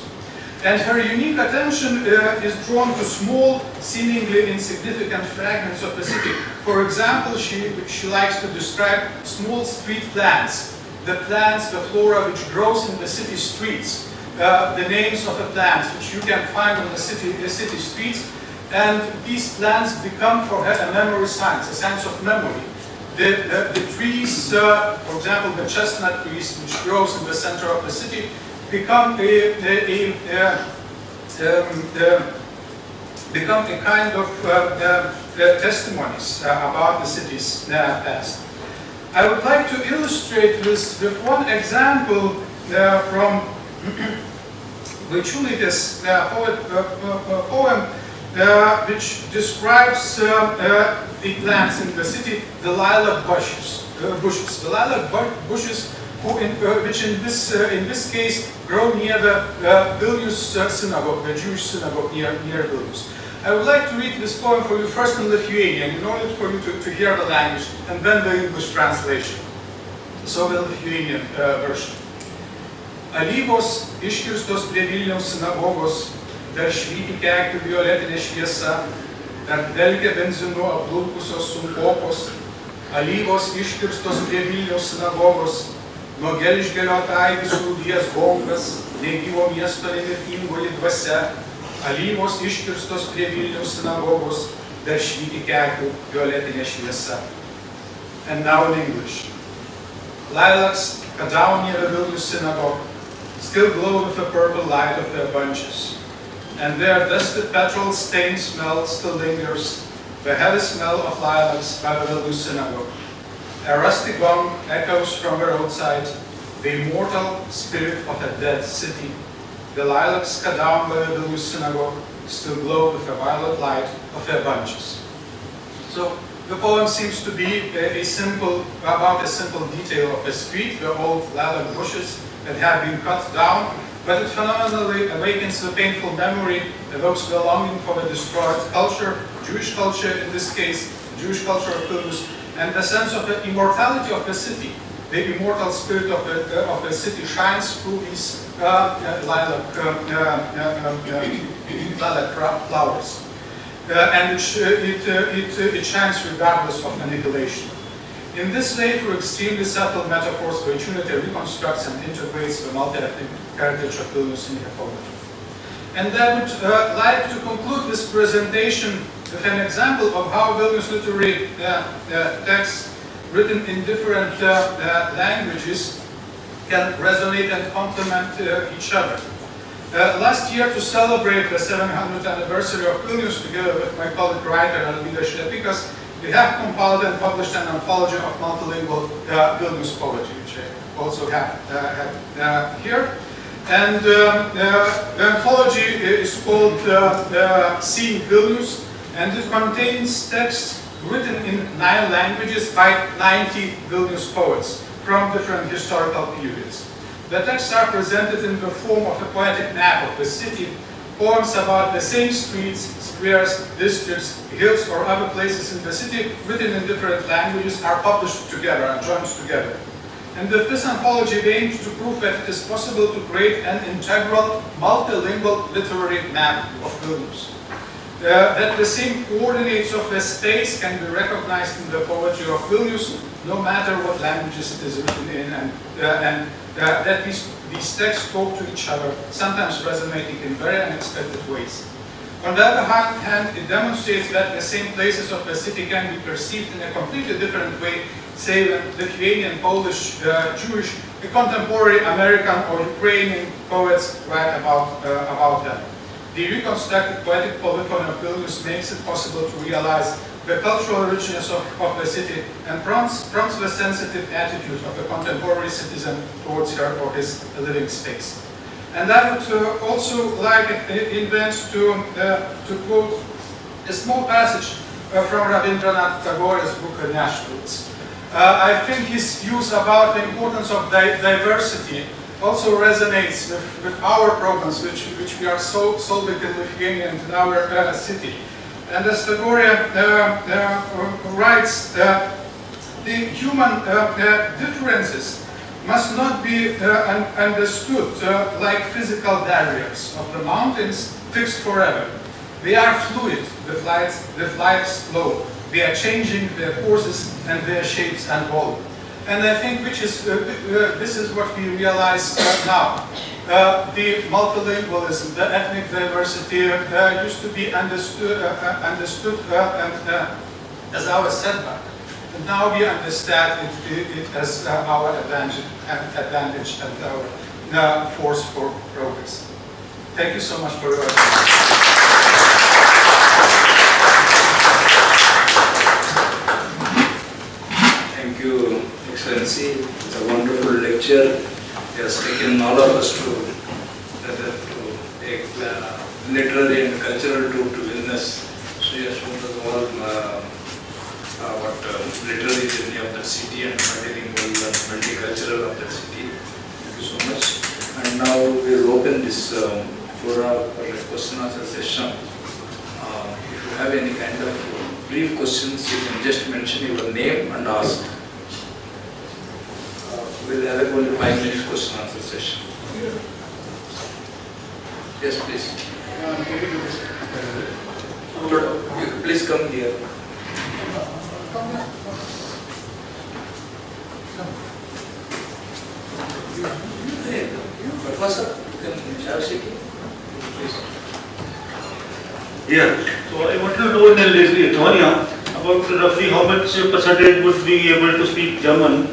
And her unique attention is drawn to small, seemingly insignificant fragments of the city. For example, she likes to describe small street plants, the plants, the flora which grows in the city streets, the names of the plants which you can find on the city streets, and these plants become for her a memory science, a science of memory. The trees, for example, the chestnut trees, which grows in the center of the city, become a kind of testimonies about the city's past. I would like to illustrate this with one example from Vaičiūnaitė's poem, which describes the plants in the city, the lilac bushes. The lilac bushes, which in this case grow near the Vilnius synagogue, the Jewish synagogue near Vilnius. I would like to read this poem for you first in Lithuanian, in order for you to hear the language, and then the English translation. So the Lithuanian version. Alyvos iškirstos prie Vilniaus sinagogos, dar švyti kekti violetinė šviesa, dar dvelkia benzinu apdulkusios sunkopos. Alyvos iškirstos prie Vilniaus sinagogos, nuo gelžgelio ataidi surūdies gongas, negyvo miesto nemirtingoji dvasia. Alyvos iškirstos prie Vilniaus sinagogos, dar švyti kekti violetinė šviesa. And now in English. Lilacs down near the Vilnius synagogue, still glow with the purple light of their bunches. And their dusted petrol stained smell still lingers, the heavy smell of lilacs by the Vilnius synagogue. A rusty gong echoes from the roadside, the immortal spirit of a dead city. The lilacs cut down by the Vilnius synagogue still glow with the violet light of their bunches. So the poem seems to be about a simple detail of a street, the old lilac bushes that have been cut down, but it phenomenally awakens the painful memory, evokes the longing for the destroyed culture, Jewish culture in this case, Jewish culture of Vilnius, and the sense of the immortality of the city. The immortal spirit of the city shines through these lilac flowers. And it shines regardless of manipulation. In this way, through extremely subtle metaphors, the Trinity reconstructs and integrates the multi-ethnic heritage of Vilnius in her poetry. And I would like to conclude this presentation with an example of how Vilnius literary texts written in different languages can resonate and complement each other. Last year, to celebrate the 700th anniversary of Vilnius, together with my colleague writer Rabindra, we have compiled and published an anthology of multilingual Vilnius poetry, which I also have here. And the anthology is called Seeing Vilnius, and it contains texts written in 9 languages by 90 Vilnius poets from different historical periods. The texts are presented in the form of a poetic map of the city. Poems about the same streets, squares, districts, hills, or other places in the city, written in different languages, are published together and joined together. And with this anthology, we aim to prove that it is possible to create an integral, multilingual literary map of Vilnius. That the same coordinates of the space can be recognized in the poetry of Vilnius, no matter what languages it is written in, and that these texts talk to each other, sometimes resonating in very unexpected ways. On the other hand, it demonstrates that the same places of the city can be perceived in a completely different way, say when Lithuanian, Polish, Jewish, contemporary American or Ukrainian poets write about them. The reconstructed poetic polyphony of Vilnius makes it possible to realize the cultural richness of the city and prompts the sensitive attitude of a contemporary citizen towards her or his living space. And I would also like in Venice to quote a small passage from Rabindra Tagore's book Nationals. I think his views about the importance of diversity also resonates with our problems, which we are solving in Lithuania and in our city. And as Tagore writes, the human differences must not be understood like physical barriers of the mountains fixed forever. They are fluid with life's flow. They are changing their courses and their shapes and volume. And I think this is what we realize now. The multilingualism, the ethnic diversity used to be understood as our setback. And now we understand it as our advantage and our force for progress. Thank you so much for your attention. Thank you, Excellency. It's a wonderful lecture. It has taken all of us to take literary and cultural tour to Vilnius. So he has shown us all what literary journey of the city and multilingual and multicultural of the city. Thank you so much. And now we will open this forum for a question answer session. If you have any kind of brief questions, you can just mention your name and ask. We'll have only 5 minutes question answer session. Yes, please. Please come here. What's up? You can have a seat. Please. Yeah. So I want to know in Lithuania about roughly how much percentage would be able to speak German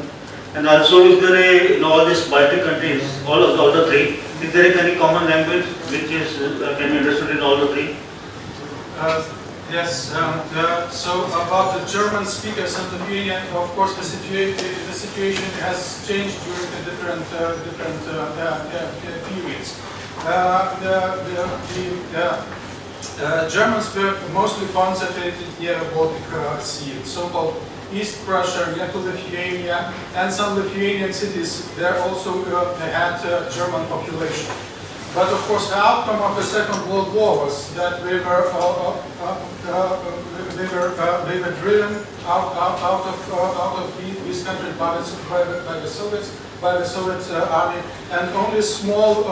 And also, is there in all these Baltic countries, all the three, is there any common language which is can be understood in all the three? Yes, so about the German speakers in Lithuania, of course the situation has changed during the different periods. The Germans were mostly concentrated near Baltic Sea, so-called East Prussia, near to Lithuania, and some Lithuanian cities there also had German population. But of course, the outcome of the Second World War was that they were driven out of these countries by the Soviet army, and only small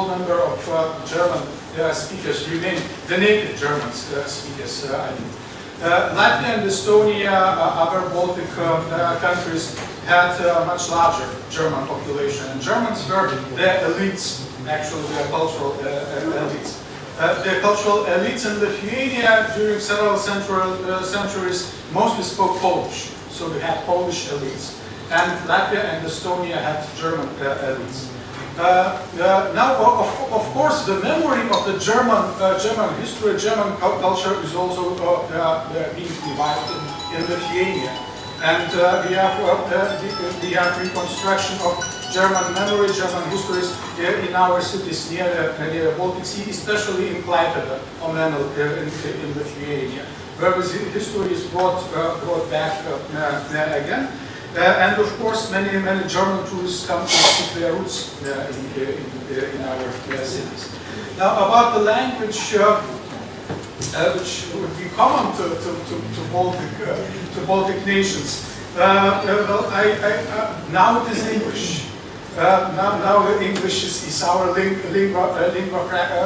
number of German speakers remained, the native German speakers. Latvia and Estonia, other Baltic countries, had a much larger German population, and Germans were the elites, actually the cultural elites. The cultural elites in Lithuania during several centuries mostly spoke Polish, so we had Polish elites, and Latvia and Estonia had German elites. Now, of course, the memory of the German history, German culture is also being revived in Lithuania, and we have reconstruction of German memory, German histories in our cities near the Baltic Sea, especially in Klaipėda, in Lithuania, where the history is brought back again. And of course, many German tourists come to seek their roots in our cities. Now, about the language, which would be common to Baltic nations. Now it is English. Now English is our lingua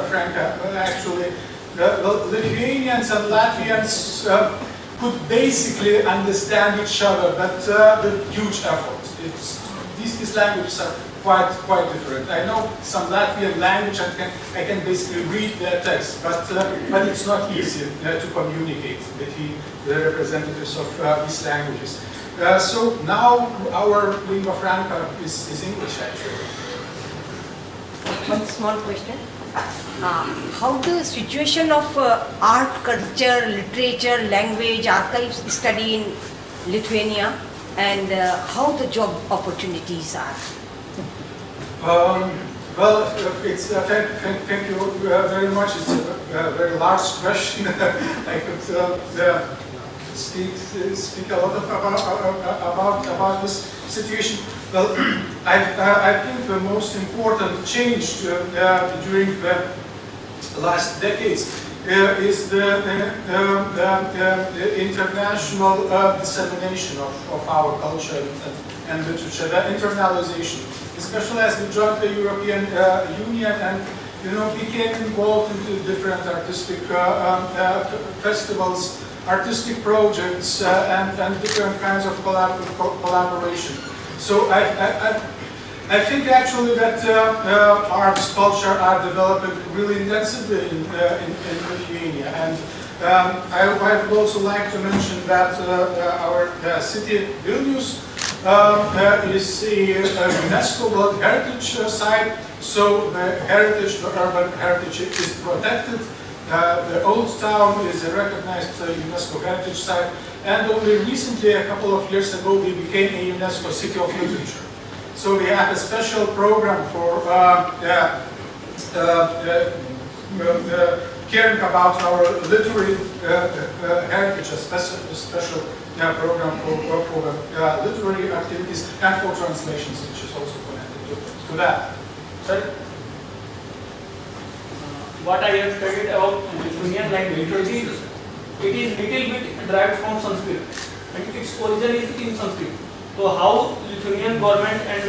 franca. Actually, Lithuanians and Latvians could basically understand each other, but with huge effort. These languages are quite different. I know some Latvian language, and I can basically read their text, but it's not easy to communicate between the representatives of these languages. So now our lingua franca is English, actually. One small question. How the situation of art, culture, literature, language, archives study in Lithuania, and how the job opportunities are? Well, it's thank you very much. It's a very large question. I could speak a lot about this situation. Well, I think the most important change during the last decades is the international dissemination of our culture and literature, the internalization, especially as we joined the European Union and became involved into different artistic festivals, artistic projects, and different kinds of collaboration. So I think actually that arts, culture are developing really intensively in Lithuania, and I would also like to mention that our city Vilnius is a UNESCO World Heritage Site, so the urban heritage is protected. The old town is a recognized UNESCO Heritage Site, and only recently, a couple of years ago, we became a UNESCO City of Literature. So we have a special program for caring about our literary heritage, a special program for literary activities and for translations, which is also connected to that. Sorry? What I have studied about Lithuanian language, it is little bit derived from Sanskrit, and its origin is in Sanskrit. So how Lithuanian government and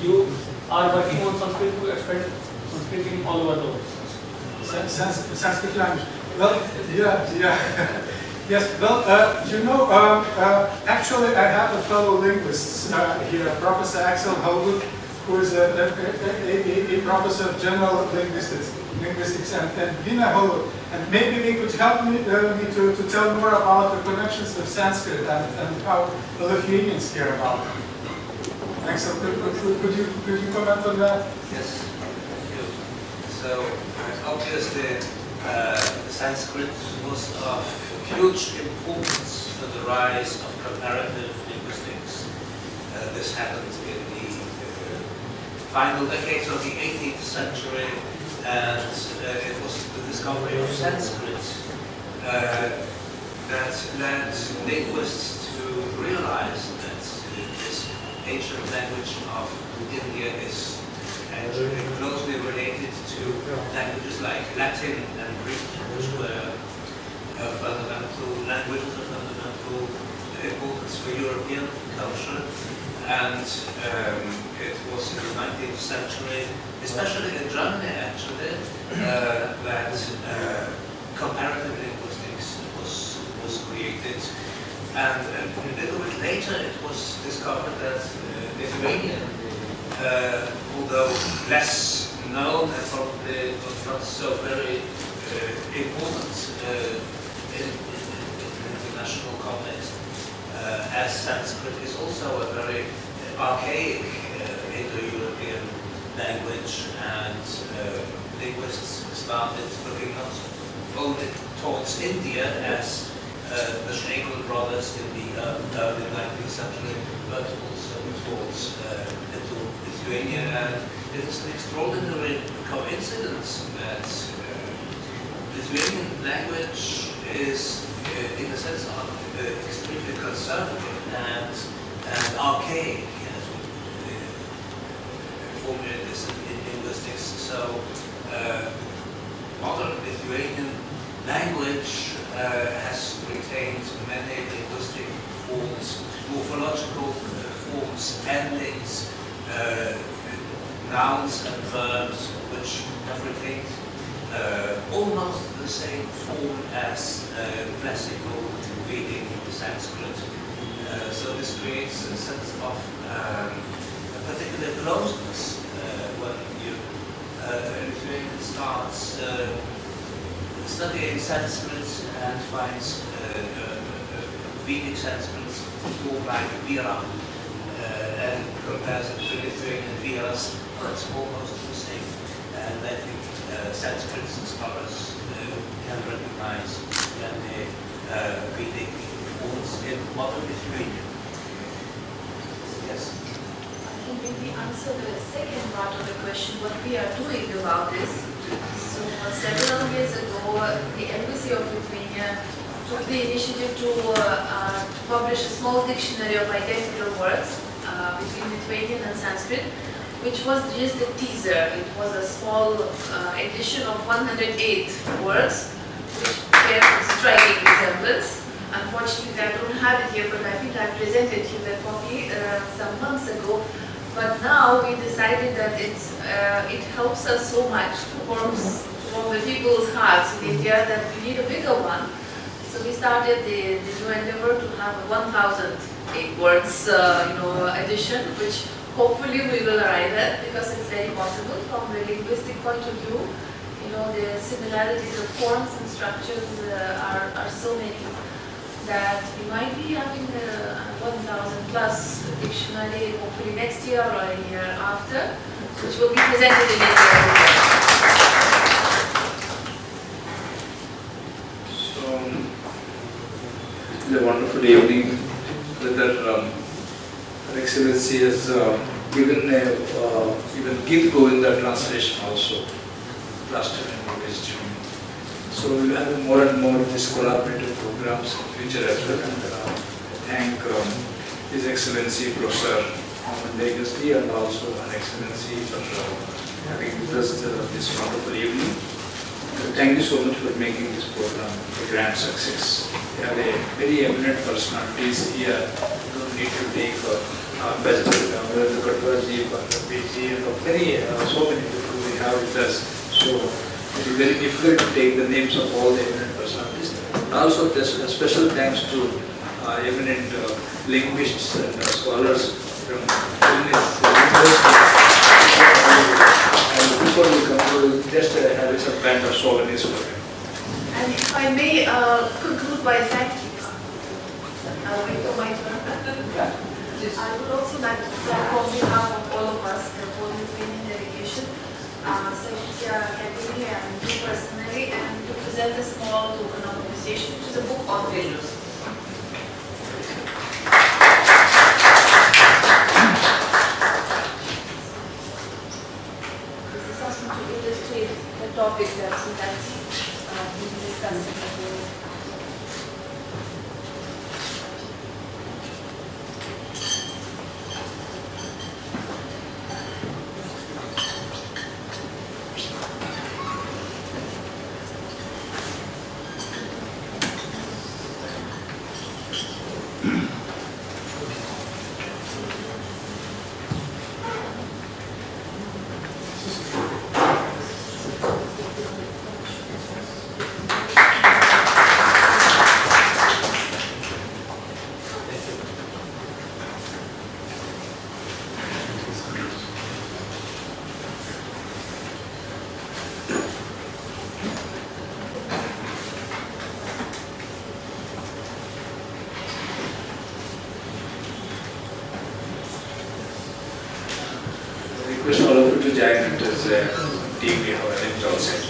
you are working on Sanskrit to expand Sanskrit in all over the world? Sanskrit language. Well, yeah. Yes, well, actually I have a fellow linguist here, Professor Axel Helwood, who is a professor of general linguistics and Vina Holo. And maybe they could help me to tell more about the connections of Sanskrit and how the Lithuanians care about it. Thanks. So could you comment on that? Yes, thank you. So obviously Sanskrit was of huge importance for the rise of comparative linguistics. This happened in the final decades of the 18th century, and it was the discovery of Sanskrit that led linguists to realize that this ancient language of India is actually closely related to languages like Latin and Greek, which were fundamental languages of fundamental importance for European culture. And it was in the 19th century, especially in Germany actually, that comparative linguistics was created. And a little bit later it was discovered that Lithuanian, although less known and probably not so very important in international context, as Sanskrit is also a very archaic Indo-European language, and linguists started looking not only towards India as the Schlegel brothers in the early 19th century, but also towards Lithuania. And it is an extraordinary coincidence that Lithuanian language is, in a sense, extremely conservative and archaic, as we formulate this in linguistics. So, modern Lithuanian language has retained many linguistic forms, morphological forms, endings, nouns and verbs, which have retained almost the same form as classical Vedic Sanskrit. So this creates a sense of a particular closeness when Lithuanian starts studying Sanskrit and finds Vedic Sanskrit called like Vira, and compares it to Lithuanian Viras. Well, it's almost the same. And I think Sanskrit scholars can recognize many Vedic forms in modern Lithuania. Yes? I think maybe answer the second part of the question, what we are doing about this. So several years ago, the Embassy of Lithuania took the initiative to publish a small dictionary of identical words between Lithuanian and Sanskrit, which was just a teaser. It was a small edition of 108 words, which bear striking resemblance. Unfortunately, I don't have it here, but I think I presented you the copy some months ago. But now we decided that it helps us so much to warm the people's hearts in India that we need a bigger one. So we started the new endeavor to have a 1,008 words edition, which hopefully we will arrive at, because it's very possible from the linguistic point of view. The similarities of forms and structures are so many that we might be having a 1,000 plus dictionary hopefully next year or a year after, which will be presented in India. So, it's a wonderful evening. Her Excellency has given even Kvietkauskas translation also last time in wisdom. So we will have more and more of these collaborative programs in future as well. And thank His Excellency Professor Mindaugas and also Her Excellency for having with us this wonderful evening. Thank you so much for making this program a grand success. We have a very eminent personalities here. You don't need to take Ambassador Kvietkauskas or Rabindra, so many people we have with us. So it is very difficult to take the names of all the eminent personalities. Also, there's a special thanks to eminent linguists and scholars from Vilnius University. And before we conclude, just having some kind of souvenirs for you. And if I may conclude by thanking wait for my turn. I would also like to thank on behalf of all of us, the whole Lithuanian delegation, Sahitya Akademi and you personally, and to present a small token of appreciation, which is a book on Vilnius. This is something to illustrate the topic that's being discussed in the whole. Request all of you to join it as a team we have arranged outside.